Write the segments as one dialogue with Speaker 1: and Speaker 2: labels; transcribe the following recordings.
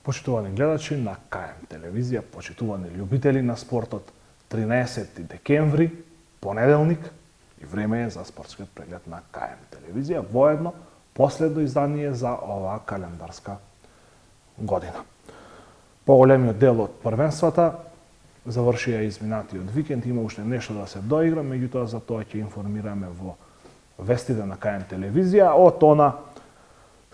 Speaker 1: Почитувани гледачи на КМ телевизија, почитувани љубители на спортот, 13 декември, понеделник, и време е за спортскиот преглед на КМ телевизија, воедно последно издание за оваа календарска година. Поголемиот дел од првенствата завршија изминатиот викенд, има уште нешто да се доигра, меѓутоа за тоа ќе информираме во вестите на КМ телевизија од она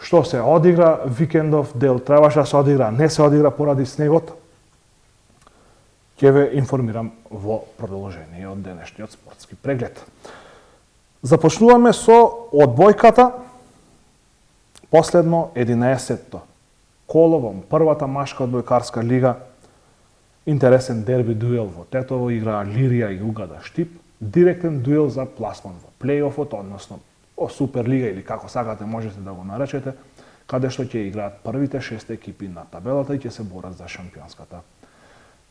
Speaker 1: што се одигра викендов дел, требаше да се одигра, не се одигра поради снегот. Ќе ве информирам во продолжение од денешниот спортски преглед. Започнуваме со одбојката, последно 11-то коло во првата машка одбојкарска лига. Интересен дерби дуел во Тетово, играа Лирија и Угада Штип. Директен дуел за пласман во плейофот, односно о Суперлига или како сакате можете да го наречете, каде што ќе играат првите 6 екипи на табелата и ќе се борат за шампионската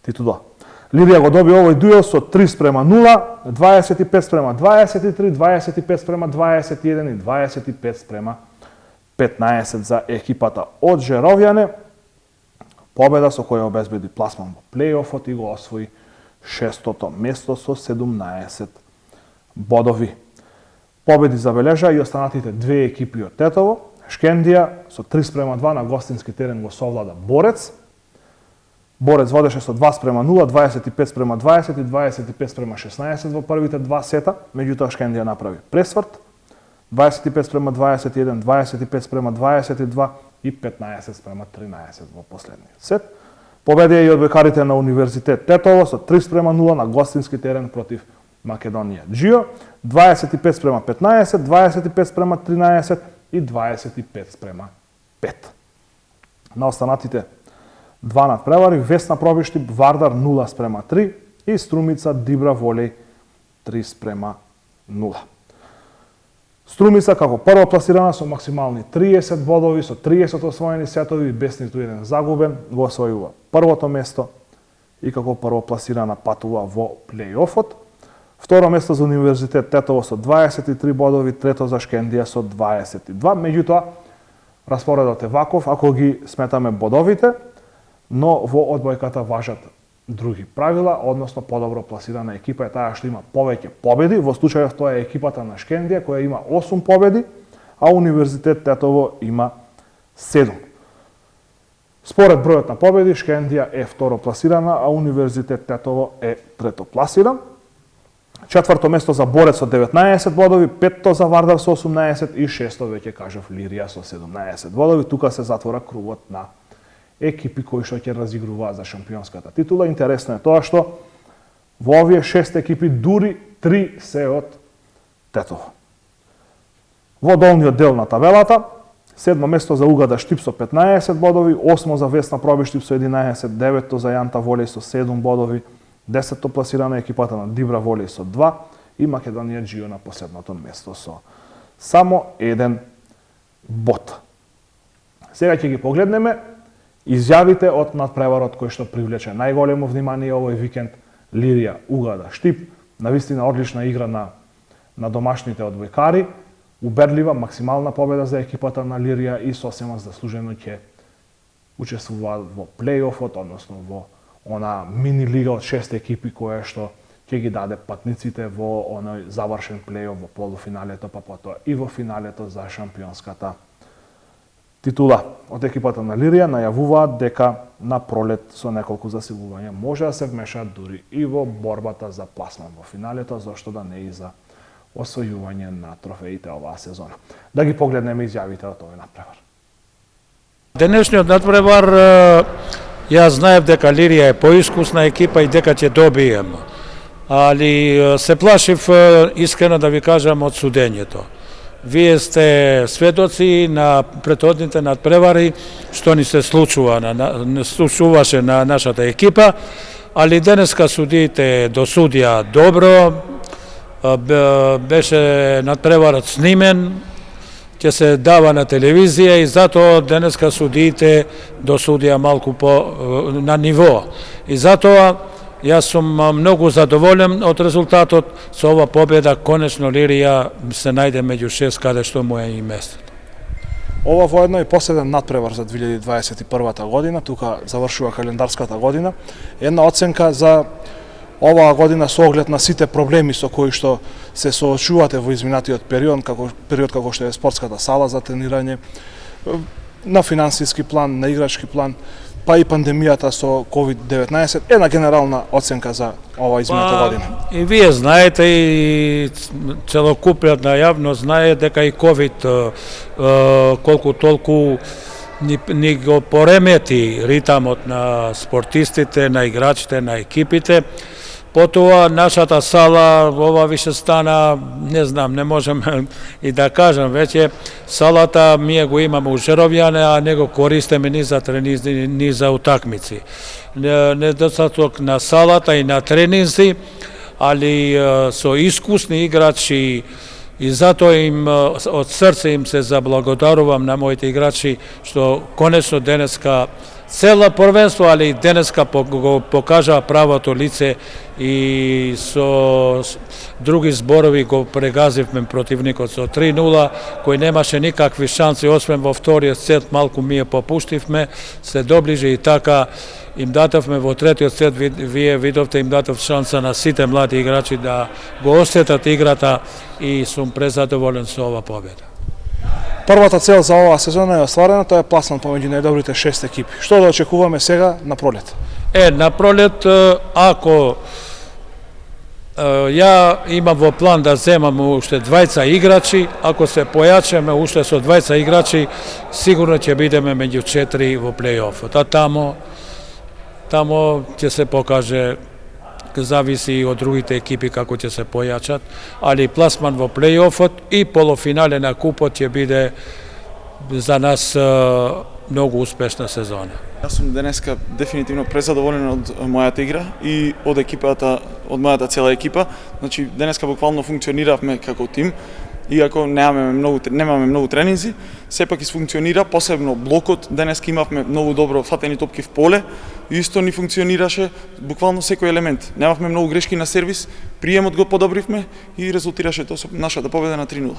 Speaker 1: титула. Лирија го доби овој дуел со 3:0, 25:23, 25:21 и 25:15 за екипата од Жеровјане. Победа со која обезбеди пласман во плейофот и го освои 6-то место со 17 бодови. Победи забележаа и останатите две екипи од Тетово. Шкендија со 3:2 на гостински терен го совлада Борец. Борец водеше со 2:0, 25:20 и 25:16 во првите два сета, меѓутоа Шкендија направи пресврт. 25:21, 25:22 и 15:13 во последниот сет. Победија и одбојкарите на Универзитет Тетово со 3:0 на гостински терен против Македонија Џио, 25:15, 25:13 и 25:5. На останатите два надпревари Весна Пробиштип Вардар 0:3 и Струмица Дибра Волеј 3:0. Струмица како прво пласирана со максимални 30 бодови, со 30 освоени сетови и без ниту еден загубен, го освојува првото место и како прво пласирана патува во плейофот. Второ место за Универзитет Тетово со 23 бодови, трето за Шкендија со 22. Меѓутоа, распоредот е ваков, ако ги сметаме бодовите, но во одбојката важат други правила, односно подобро пласирана екипа е таа што има повеќе победи. Во случајот тоа е екипата на Шкендија која има 8 победи, а Универзитет Тетово има 7. Според бројот на победи, Шкендија е второ пласирана, а Универзитет Тетово е трето пласиран. Четврто место за Борец со 19 бодови, петто за Вардар со 18 и шесто веќе кажав Лирија со 17 бодови. Тука се затвора кругот на екипи кои што ќе разигруваат за шампионската титула. Интересно е тоа што во овие 6 екипи дури 3 се од Тетово. Во долниот дел на табелата, седмо место за Угада Штип со 15 бодови, осмо за Весна Пробиштип со 11, деветто за Јанта Волеј со 7 бодови, 10-то пласирана екипата на Дибра Волеј со 2 и Македонија Џио на последното место со само 1 бод. Сега ќе ги погледнеме изјавите од надпреварот кој што привлече најголемо внимание овој викенд. Лирија Угада Штип, навистина одлична игра на домашните одбојкари, убедлива максимална победа за екипата на Лирија и сосема заслужено ќе учествуваат во плейофот, односно во она мини лига од 6 екипи која што ќе ги даде патниците во оној завршен плейоф во полуфиналето, па потоа и во финалето за шампионската титула. Од екипата на Лирија најавуваат дека на пролет со неколку засилувања може да се вмешаат дури и во борбата за пласман во финалето, зашто да не и за освојување на трофеите оваа сезона. Да ги погледнеме изјавите од овој надпревар.
Speaker 2: Денешниот надпревар јас знаев дека Лирија е поискусна екипа и дека ќе добием. Али се плашив искрено да ви кажам од судењето. Вие сте сведоци на претходните надпревари што ни се случуваше на нашата екипа, али денеска судиите досудија добро. Беше надпреварот снимен, ќе се дава на телевизија и затоа денеска судиите досудија малку на ниво. И затоа јас сум многу задоволен од резултатот. Со ова победа конечно Лирија се најде меѓу 6 каде што му е и местото.
Speaker 1: Ова воедно е последен надпревар за 2021 година, тука завршува календарската година. Една оценка за оваа година со оглед на сите проблеми со кои што се соочувате во изминатиот период како што е спортската сала за тренирање, на финансиски план, на играчки план, па и пандемијата со COVID-19, една генерална оценка за ова измината година.
Speaker 2: И вие знаете, и целокупната јавност знае дека и COVID колку толку ни го поремети ритамот на спортистите, на играчите, на екипите. Потоа нашата сала, ова више стана, не знам, не можем и да кажам веќе, салата ние го имаме у Жеровјане, а не го користиме ни за тренинзи, ни за утакмици. Недостаток на салата и на тренинзи, али со искусни играчи, и затоа им од срце им се заблагодарувам на моите играчи што конечно денеска цела првенство, али и денеска го покажа правото лице и со други зборови го прегазивме противникот со 3-0, кој немаше никакви шанси, освен во вториот сет малку ми попуштивме, се доближи и така им датовме во третиот сет, вие видовте, им датов шанса на сите млади играчи да го осетат играта и сум презадоволен со ова победа.
Speaker 1: Првата цел за оваа сезона е остварена, тоа е пласман помеѓу најдобрите 6 екипи. Што да очекуваме сега на пролет?
Speaker 2: На пролет, ако ја имам во план да земам уште 20 играчи, ако се појачеме уште со 20 играчи, сигурно ќе бидеме меѓу 4 во плей-офот. А тамо ќе се покаже, зависи и од другите екипи како ќе се појачат, али пласман во плей-офот и полуфинале на купот ќе биде за нас многу успешна сезона.
Speaker 3: Јас сум денеска дефинитивно презадоволен од мојата игра и од екипата, од мојата цела екипа. Значи денеска буквално функциониравме како тим. Иако немаме многу тренинзи, сепак функционира, посебно блокот. Денеска имавме многу добро фатени топки в поле, исто ни функционираше буквално секој елемент. Немавме многу грешки на сервис, приемот го подобривме и резултираше тоа со нашата победа на 3-0.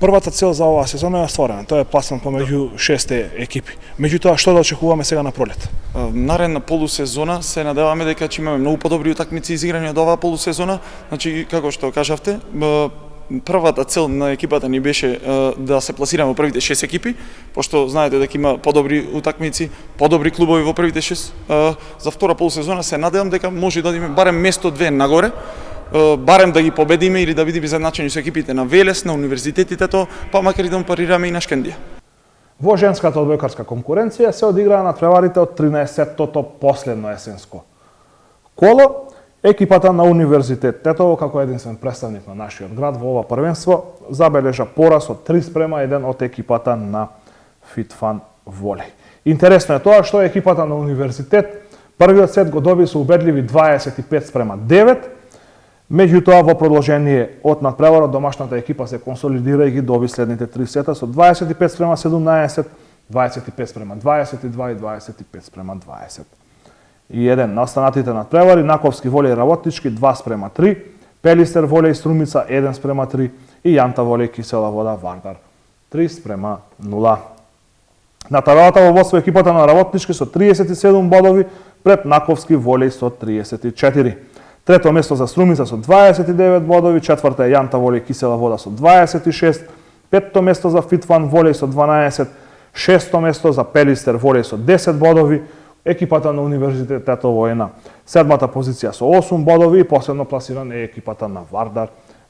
Speaker 1: Првата цел за оваа сезона е остварена, тоа е пласман помеѓу 6 екипи. Меѓутоа, што да очекуваме сега на пролет?
Speaker 3: Наредна полусезона се надеваме дека ќе имаме многу подобри утакмици изиграни од оваа полусезона. Значи, како што кажавте, првата цел на екипата ни беше да се пласираме во првите 6 екипи, пошто знаете дека има подобри утакмици, подобри клубови во првите 6. За втора полусезона се надевам дека може да одиме барем место 2 нагоре, барем да ги победиме или да бидеме заедначени со екипите на Велес, на универзитетите, па макар и да парираме и на Шкендија.
Speaker 1: Во женската одбојкарска конкуренција се одиграа надпреварите од 13-тото последно есенско коло. Екипата на Универзитет Тетово, како единствен представник на нашиот град во ова првенство, забележа пораз од 3:1 од екипата на Фитфан Волеј. Интересно е тоа што екипата на Универзитет првиот сет го доби со убедливи 25:9, меѓутоа во продолжение од надпреварот домашната екипа се консолидира и ги доби следните 3 сета со 25:17, 25:22 и 25:20. И еден на останатите надпревари, Наковски Волеј Работнички 2:3, Пелистер Волеј Струмица 1:3 и Јанта Волеј Кисела Вода Вардар 3:0. На табелата во водство екипата на Работнички со 37 бодови пред Наковски Волеј со 34. Трето место за Струмица со 29 бодови, четврта е Јанта Волеј Кисела Вода со 26, петто место за Фитфан Волеј со 12, шесто место за Пелистер Волеј со 10 бодови, екипата на Универзитет Тетово е на седмата позиција со 8 бодови и последно пласиран е екипата на Вардар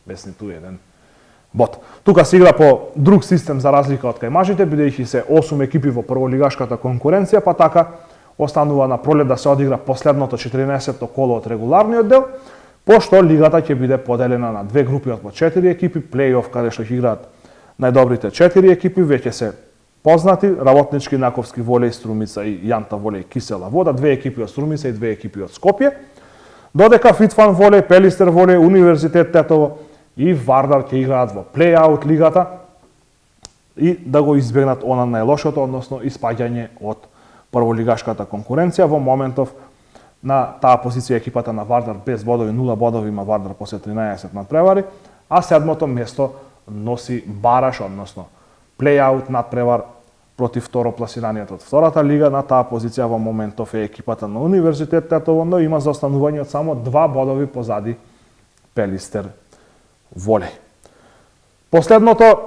Speaker 1: без ниту еден бод. Тука се игра по друг систем за разлика од кај мажите, бидејќи се 8 екипи во прволигашката конкуренција, па така останува на пролет да се одигра последното 14-то коло од регуларниот дел, пошто лигата ќе биде поделена на две групи од по 4 екипи, плей-оф каде што ќе играат најдобрите 4 екипи, веќе се познати Работнички, Наковски Волеј, Струмица и Јанта Волеј Кисела Вода, две екипи од Струмица и две екипи од Скопје, додека Фитфан Волеј, Пелистер Волеј, Универзитет Тетово и Вардар ќе играат во плей-аут лигата и да го избегнат она најлошото, односно испаѓање од прволигашката конкуренција. Во моментов на таа позиција екипата на Вардар без бодови, 0 бодови има Вардар после 13 надпревари, а седмото место носи Бараш, односно плей-аут надпревар против второпласираниот од втората лига. На таа позиција во моментов е екипата на Универзитет Тетово, но има заостанување од само 2 бодови позади Пелистер волеј. Последното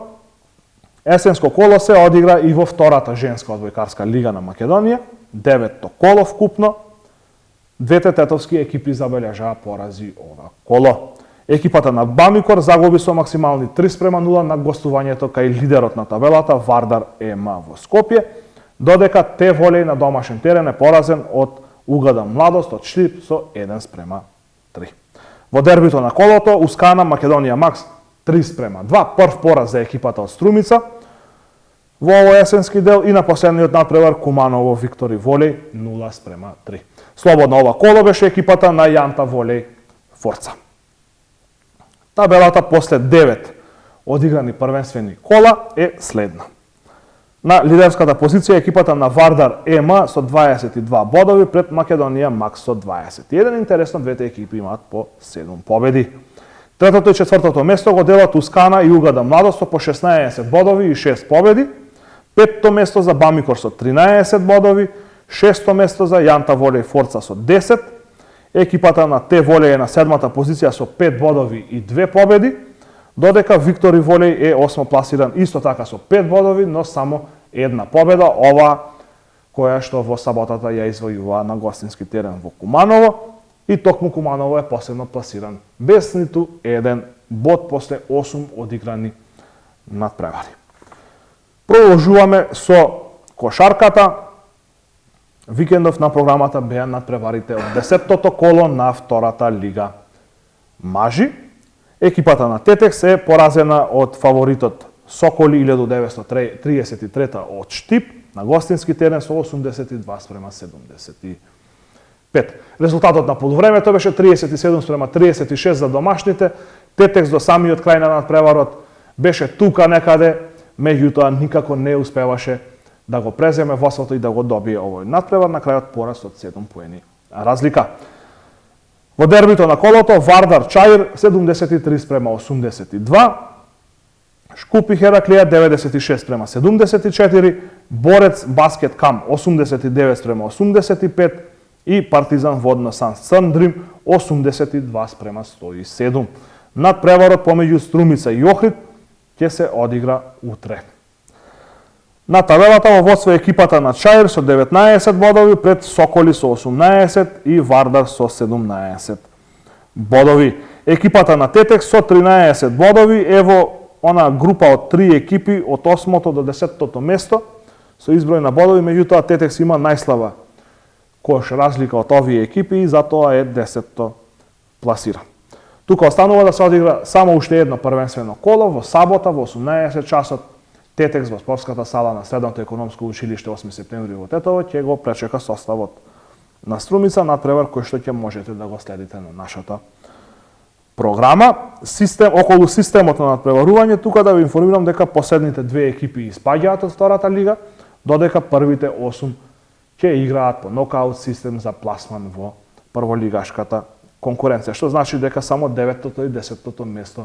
Speaker 1: есенско коло се одигра и во втората женска одбојкарска лига на Македонија, 9-то коло вкупно. Двете тетовски екипи забележаа порази ова коло. Екипата на Бамикор загуби со максимални 3:0 на гостувањето кај лидерот на табелата Вардар ЕМА во Скопје, додека Те волеј на домашен терен е поразен од УГД Младост од Шлип со 1:3. Во дербито на колото Ускана Македонија Макс 3:2, прв пораз за екипата од Струмица во овој есенски дел, и на последниот надпревар Куманово Виктори волеј 0:3. Слободно ова коло беше екипата на Јанта волеј Форца. Табелата после 9 одиграни првенствени кола е следна. На лидерската позиција екипата на Вардар ЕМА со 22 бодови пред Македонија Макс со 21. Интересно, двете екипи имаат по 7 победи. Третото и четвртото место го делат Ускана и УГД Младост по 16 бодови и 6 победи. Петто место за Бамикор со 13 бодови, шесто место за Јанта волеј Форца со 10. Екипата на Те волеј е на седмата позиција со 5 бодови и 2 победи, додека Виктори волеј е осмо пласиран исто така со 5 бодови, но само една победа, ова која што во саботата ја извојува на гостински терен во Куманово, и токму Куманово е последно пласиран без ниту еден бод после 8 одиграни надпревари. Продолжуваме со кошарката. Викендов на програмата беа надпреварите од 10-тото коло на втората лига мажи. Екипата на Тетекс е поразена од фаворитот Соколи 1933 од Штип на гостински терен со 82:75. Резултатот на полувремето беше 37:36 за домашните. Тетекс до самиот крај на надпреварот беше тука некаде, меѓутоа никако не успеваше да го преземе восото и да го добие овој надпревар, на крајот пораз од 7 поени разлика. Во дербито на колото Вардар Чаир 73:82, Шкупи Хераклија 96:74, Борец Баскет Кам 89:85 и Партизан Водно Санс Црндрим 82:107. Надпреварот помеѓу Струмица и Охрид ќе се одигра утре. На табелата во водство екипата на Чаир со 19 бодови пред Соколи со 18 и Вардар со 17 бодови. Екипата на Тетекс со 13 бодови е во она група од 3 екипи од 8-то до 10-тото место со изброј на бодови, меѓутоа Тетекс има најслаба кош разлика од овие екипи и затоа е 10-то пласиран. Тука останува да се одигра само уште едно првенствено коло во сабота во 18 часот. Тетекс во спортската сала на Средното економско училиште 8 септември во Тетово ќе го пречека составот на Струмица, надпревар кој што ќе можете да го следите на нашата програма. Околу системот на надпреварување, тука да ви информирам дека последните две екипи испаѓаат од втората лига, додека првите 8 ќе играат по нокаут систем за пласман во прволигашката конкуренција, што значи дека само 9-тото и 10-тото место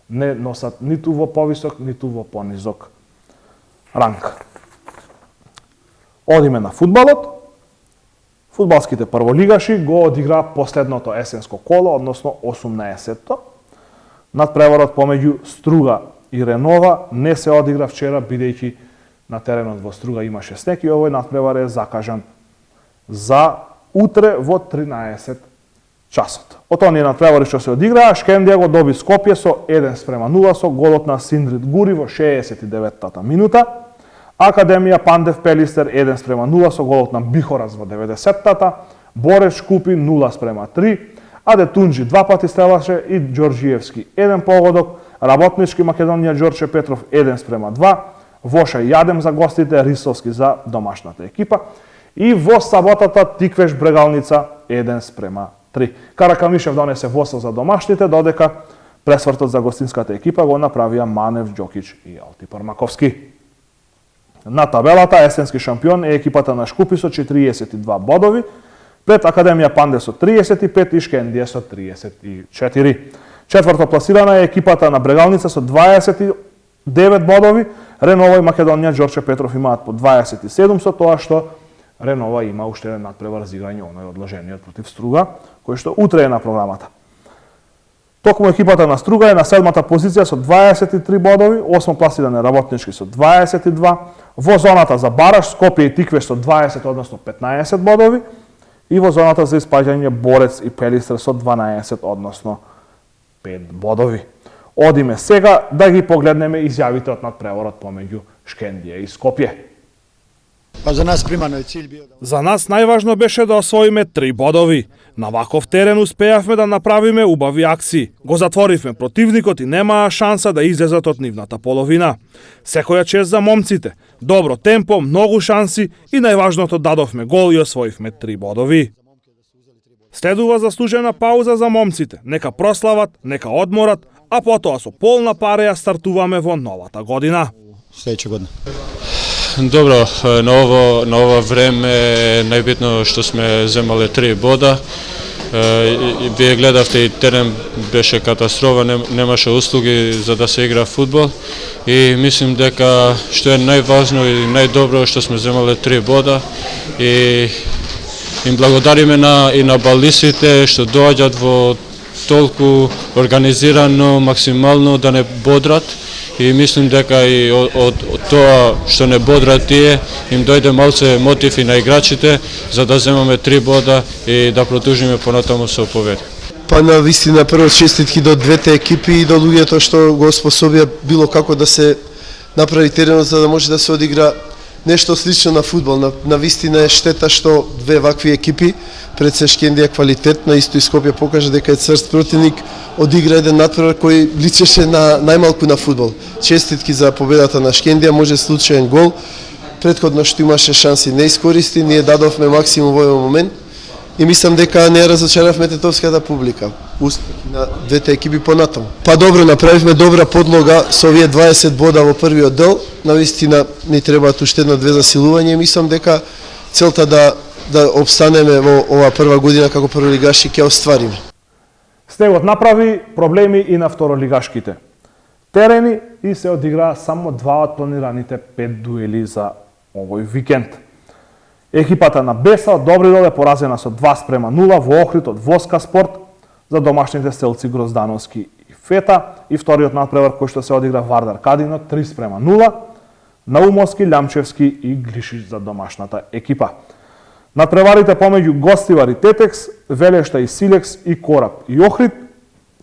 Speaker 1: не носат ниту во повисок, ниту во понизок ранг. Одиме на фудбалот. Фудбалските прволигаши го одигра последното есенско коло, односно 18-то. Надпреварот помеѓу Струга и Ренова не се одигра вчера, бидејќи на теренот во Струга имаше снег и овој надпревар е закажан за утре во 13 часот. Од оние надпревари што се одиграа, Шкендија го доби Скопје со 1:0 со голот на Синдрид Гури во 69-та минута. Академија Пандев Пелистер 1:0 со голот на Бихораз во 90-та. Борец Шкупи 0:3. Аде Тунџи 2 пати стрелаше и Ѓорџиевски 1 погодок. Работнички Македонија Ѓорче Петров 1:2. Воша Јадем за гостите, Рисовски за домашната екипа. И во саботата Тиквеш Брегалница 1:3. Каракамишев донесе восо за домашните, додека пресвртот за гостинската екипа го направија Манев, Ѓокич и Алтипар Маковски. На табелата есенски шампион е екипата на Шкупи со 42 бодови, пред Академија Панде со 35 и Шкендија со 34. Четврто пласирана е екипата на Брегалница со 28 9 бодови, Ренова и Македонија Ѓорче Петров имаат по 27 со тоа што Ренова има уште еден надпревар за играње оној одложениот против Струга, кој што утре е на програмата. Токму екипата на Струга е на 7-та позиција со 23 бодови, 8 пласиран е Работнички со 22, во зоната за бараж Скопје и Тиквеш со 20, односно 15 бодови, и во зоната за испаѓање Борец и Пелистер со 12, односно 5 бодови. Одиме сега да ги погледнеме изјавите од надпреварот помеѓу Шкендија и Скопје.
Speaker 4: Па за нас примарно е cilj bio
Speaker 1: За нас најважно беше да освоиме 3 бодови. На ваков терен успеавме да направиме убави акции. Го затворивме противникот и немаа шанса да излезат од нивната половина. Секоја чест за момците. Добро темпо, многу шанси и најважното дадовме гол и освоивме 3 бодови. Следува заслужена пауза за момците. Нека прослават, нека одморат, а потоа со полна пареја стартуваме во новата година.
Speaker 4: sledeće godine.
Speaker 5: Dobro, na ovo vreme najbitno što sme zemali 3 boda. Вие гледавте и терен беше катастрофа, немаше услуги за да се игра фудбал и мислим дека што е најважно и најдобро што сме земале 3 бода и им благодариме на балисите што доаѓаат во толку организирано, максимално да не бодрат и мислим дека и од тоа што не бодрат тие им дојде малце мотив и на играчите за да земаме 3 бода и да продолжиме понатаму со победа.
Speaker 6: Па на вистина прво честитки до двете екипи и до луѓето што го способија било како да се направи теренот за да може да се одигра нешто слично на фудбал. На вистина е штета што две вакви екипи пред се Шкендија квалитетна, исто и Скопје покажа дека е црст противник, одигра еден надпревар кој личеше на најмалку на фудбал. Честитки за победата на Шкендија, може случаен гол. Претходно што имаше шанси не искористи, ние дадовме максимум во овој момент и мислам дека не разочаравме тетовската публика. Успех на двете екипи понатаму. Па добро, направивме добра подлога со овие 20 бода во првиот дел. Навистина ни требаат уште една-две засилувања и мислам дека целта да обстанеме во оваа прва година како прволигаши ќе оствариме.
Speaker 1: Снегот направи проблеми и на второлигашките терени и се одиграа само 2 од планираните 5 дуели за овој викенд. Екипата на Беса од Добридол е поразена со 2:0 во Охрид од Воска Спорт за домашните селци Гроздановски и Фета и вториот надпревар кој што се одигра Вардар Кадино 3:0, Наумовски, Лјамчевски и Гришич за домашната екипа. Надпреварите помеѓу Гостивар и Тетекс, Велешта и Силекс и Кораб и Охрид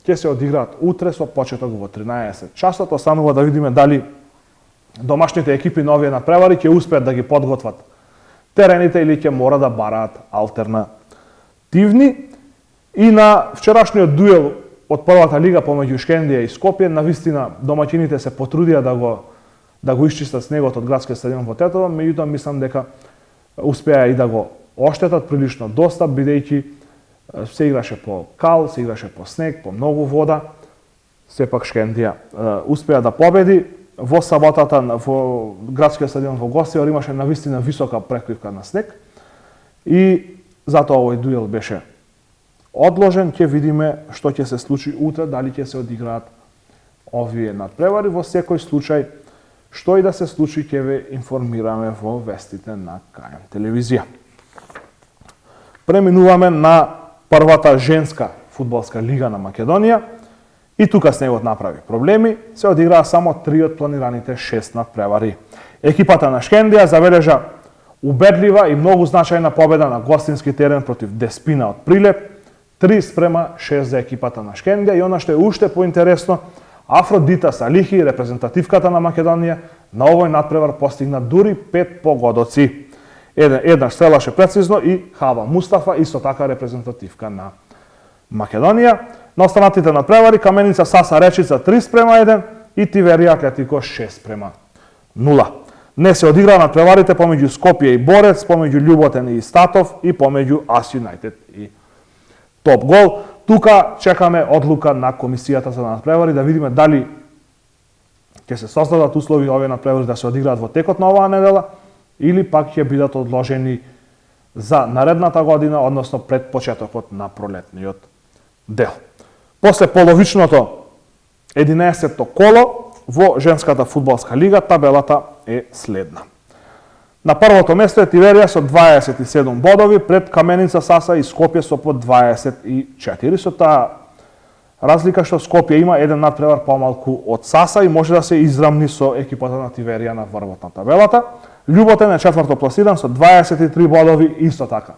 Speaker 1: ќе се одиграат утре со почеток во 13 часот. Останува да видиме дали домашните екипи на овие надпревари ќе успеат да ги подготват терените или ќе мора да бараат алтернативни. И на вчерашниот дуел од првата лига помеѓу Шкендија и Скопје, навистина домаќините се потрудија да го исчистат снегот од градскиот стадион во Тетово, меѓутоа мислам дека успеа и да го оштетат прилично доста, бидејќи се играше по кал, се играше по снег, по многу вода. Сепак Шкендија успеа да победи. Во саботата во градскиот стадион во Гостивар имаше навистина висока прекривка на снег и затоа овој дуел беше одложен. Ќе видиме што ќе се случи утре, дали ќе се одиграат овие надпревари. Во секој случај, што и да се случи, ќе ве информираме во вестите на КМ телевизија. Преминуваме на првата женска фудбалска лига на Македонија. И тука снегот направи проблеми, се одиграа само 3 од планираните 6 надпревари. Екипата на Шкендија забележа убедлива и многу значајна победа на гостински терен против Деспина од Прилеп, 3:6 за екипата на Шкендија и она што е уште поинтересно, Афродита Салихи, репрезентативката на Македонија, на овој надпревар постигна дури 5 погодоци. Еднаш стрелаше прецизно и Хава Мустафа, исто така репрезентативка на Македонија. На останатите надпревари Каменица Саса Речица 3:1 и Тиверија Атлетико 6:0. Не се одиграа надпреварите помеѓу Скопје и Борец, помеѓу Љуботен и Статов и помеѓу Ас Юнајтед и Топ Гол. Тука чекаме одлука на комисијата за надпревари да видиме дали ќе се создадат услови овие надпревари да се одиграат во текот на оваа недела или пак ќе бидат одложени за наредната година, односно пред почетокот на пролетниот дел. После половичното 11-то коло Во женската фудбалска лига табелата е следна. На првото место е Тиверија со 27 бодови, пред Каменица, Саса и Скопје со по 24. Со таа разлика што Скопје има еден надпревар помалку од Саса и може да се израмни со екипата на Тиверија на врвот на табелата. Љуботен е четврто пласиран со 23 бодови исто така.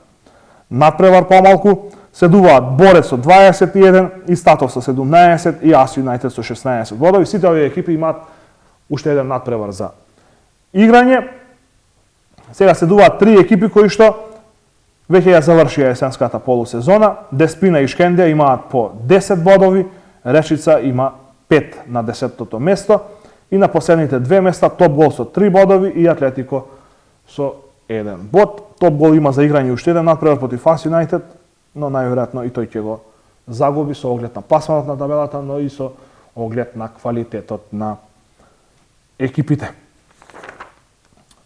Speaker 1: Надпревар помалку следуваат Борец со 21 и Статов со 17 и Ас Юнајтед со 16 бодови. Сите овие екипи имаат уште еден надпревар за играње. Сега следуваат три екипи кои што веќе ја завршија есенската полусезона. Деспина и Шкендија имаат по 10 бодови, Речица има 5 на 10-тото место и на последните две места Топгол со 3 бодови и Атлетико со 1 бод. Топгол има за играње уште еден надпревар против Ас Юнајтед, но најверојатно и тој ќе го загуби со оглед на пласманот на табелата, но и со оглед на квалитетот на екипите.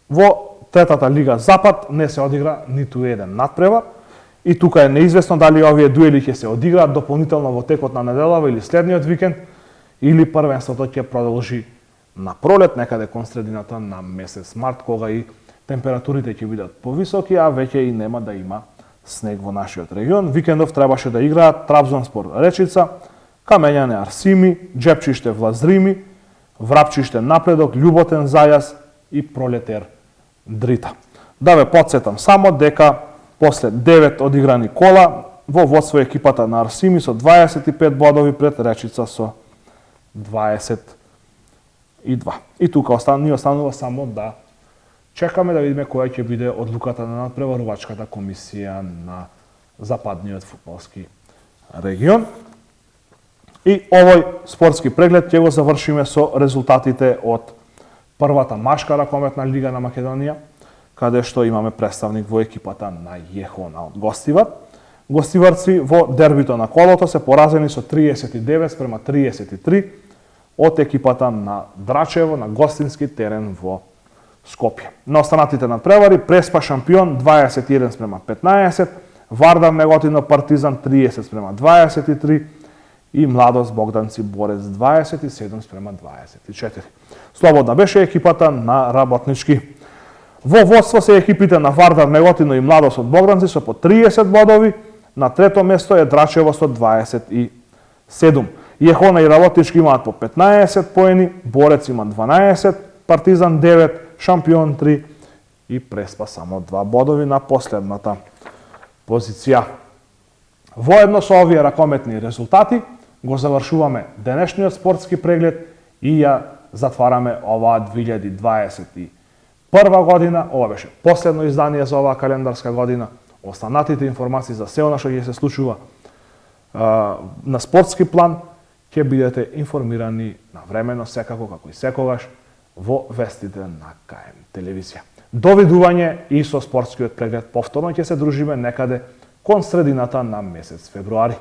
Speaker 1: Во третата лига Запад не се одигра ниту еден надпревар и тука е неизвестно дали овие дуели ќе се одиграат дополнително во текот на неделава или следниот викенд или првенството ќе продолжи на пролет, некаде кон средината на месец март, кога и температурите ќе бидат повисоки, а веќе и нема да има снег во нашиот регион. Викендов требаше да играат Трабзонспор Речица, Камењане Арсими, Джепчиште Влазрими, Врапчиште Напредок, Љуботен Зајас и Пролетер Дрита. Да ве подсетам само дека после 9 одиграни кола во водство екипата на Арсими со 25 бодови пред Речица со 22. И тука ни останува само да чекаме да видиме која ќе биде одлуката на надпреварувачката комисија на западниот фудбалски регион. И овој спортски преглед ќе го завршиме со резултатите од првата машка ракометна лига на Македонија, каде што имаме представник во екипата на Јехона од Гостивар. Гостиварци во дербито на колото се поразени со 39 спрема 33 од екипата на Драчево на гостински терен во Скопје. На останатите надпревари Преспа Шампион 21 спрема 15, Вардар Неготино Партизан 30 спрема 23 и Младост Богданци Борец 27 спрема 24. Слободна беше екипата на Работнички. Во водство се екипите на Вардар Неготино и Младост од Богданци со по 30 бодови, на трето место е Драчево со 27. Јехона и Работнички имаат по 15 поени, Борец има 12, Партизан 9, Шампион 3 и Преспа само 2 бодови на последната позиција. Воедно со овие ракометни резултати го завршуваме денешниот спортски преглед и ја затвараме оваа 2021 година. Ова беше последно издание за оваа календарска година. Останатите информации за се она што ќе се случува на спортски план ќе бидете информирани навремено, секако како и секогаш во вестите на КМ телевизија. Довидување и со спортскиот преглед повторно ќе се дружиме некаде кон средината на месец февруари.